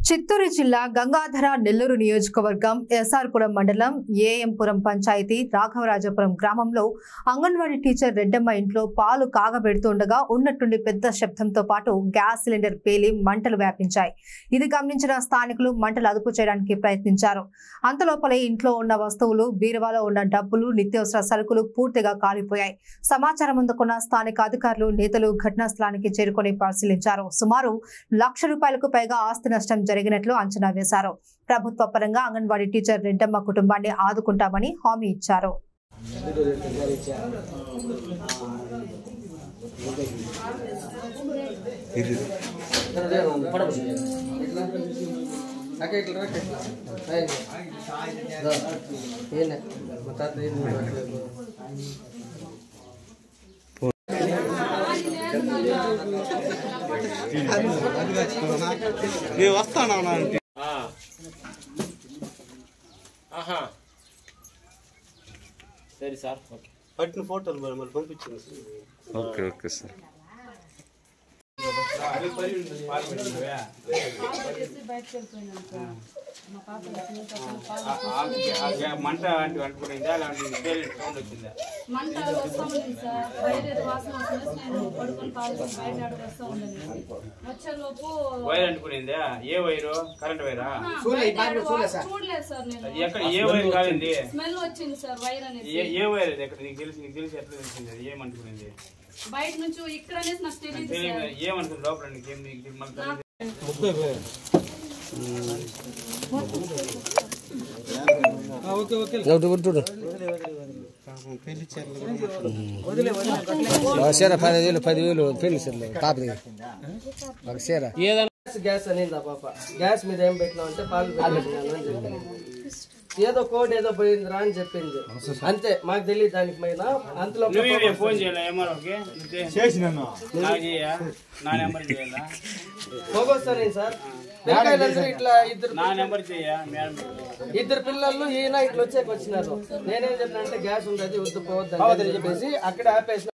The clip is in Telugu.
చిత్తూరు జిల్లా గంగాధర నెల్లూరు నియోజకవర్గం ఎస్ఆర్పురం మండలం ఏఎంపురం పంచాయతీ రాఘవరాజపురం గ్రామంలో అంగన్వాడీ టీచర్ రెడ్డమ్మ ఇంట్లో పాలు కాగబెడుతుండగా ఉన్నట్టుండి పెద్ద శబ్దంతో పాటు గ్యాస్ సిలిండర్ పేలి మంటలు వ్యాపించాయి. ఇది గమనించిన స్థానికులు మంటలు అదుపు చేయడానికి ప్రయత్నించారు. అంతలోపలే ఇంట్లో ఉన్న వస్తువులు, బీరువాలో ఉన్న డబ్బులు, నిత్యావసర సరుకులు పూర్తిగా కాలిపోయాయి. సమాచారం అందుకున్న స్థానిక అధికారులు, నేతలు ఘటనా స్థలానికి చేరుకొని పరిశీలించారు. సుమారు ₹1,00,000కు పైగా ఆస్తి నష్టం జరిగినట్లు అంచనా వేశారు. ప్రభుత్వ పరంగా అంగన్వాడీ టీచర్ రెడ్డమ్మ కుటుంబాన్ని ఆదుకుంటామని హామీ ఇచ్చారు. సరే సార్, ఓకే. పట్టిన ఫోటోలు మరి పంపించండి. Okay okay sir. మంట అంటుకునేదా అలాంటి సౌండ్ వచ్చిందా? మంట వస్తూ ఉంది సార్. వైర్ వాసన వస్తుంది. నేను పడుకొని పాలు బయట వస్తూ ఉండండి. వచ్చేలోపు వైర్ అంటుకునేదా? ఏ వైరు? కరెంట్ వైరా? చూడలేదు సార్. నేను ఎక్కడ ఏ వైర్ కాలింది? స్మెల్ వచ్చింది సార్. వైర్ అనేది ఏ వైర్ అది? ఎక్కడ నీకు తెలిసి ఎట్లా తెలిసింది? అది ఏమంటుకునేది? బయట నుంచి ఇక్కడ అనేది నాకు తెలియదు. ఏమనుకుంది లోపల? నీకేం గ్యాస్ అనేది పాప గ్యాస్ మీద ఏం పెట్టినా అంటే పాలు పెట్టినాను అని చెప్పింది. ఏదో కోడ్ ఏదో పోయిందిరా అని చెప్పింది. అంతే, మాకు తెలియదు దానికి పైన. అంతలో ఫోన్ పోగొస్తాను సార్. పిల్లకాయలందరూ ఇట్లా ఇద్దరు పిల్లలు ఈయన ఇట్లా వచ్చినారు. నేనేం చెప్పిన అంటే గ్యాస్ ఉంది, వద్దు పోవద్దని చెప్పేసి అక్కడ ఆపేసిన.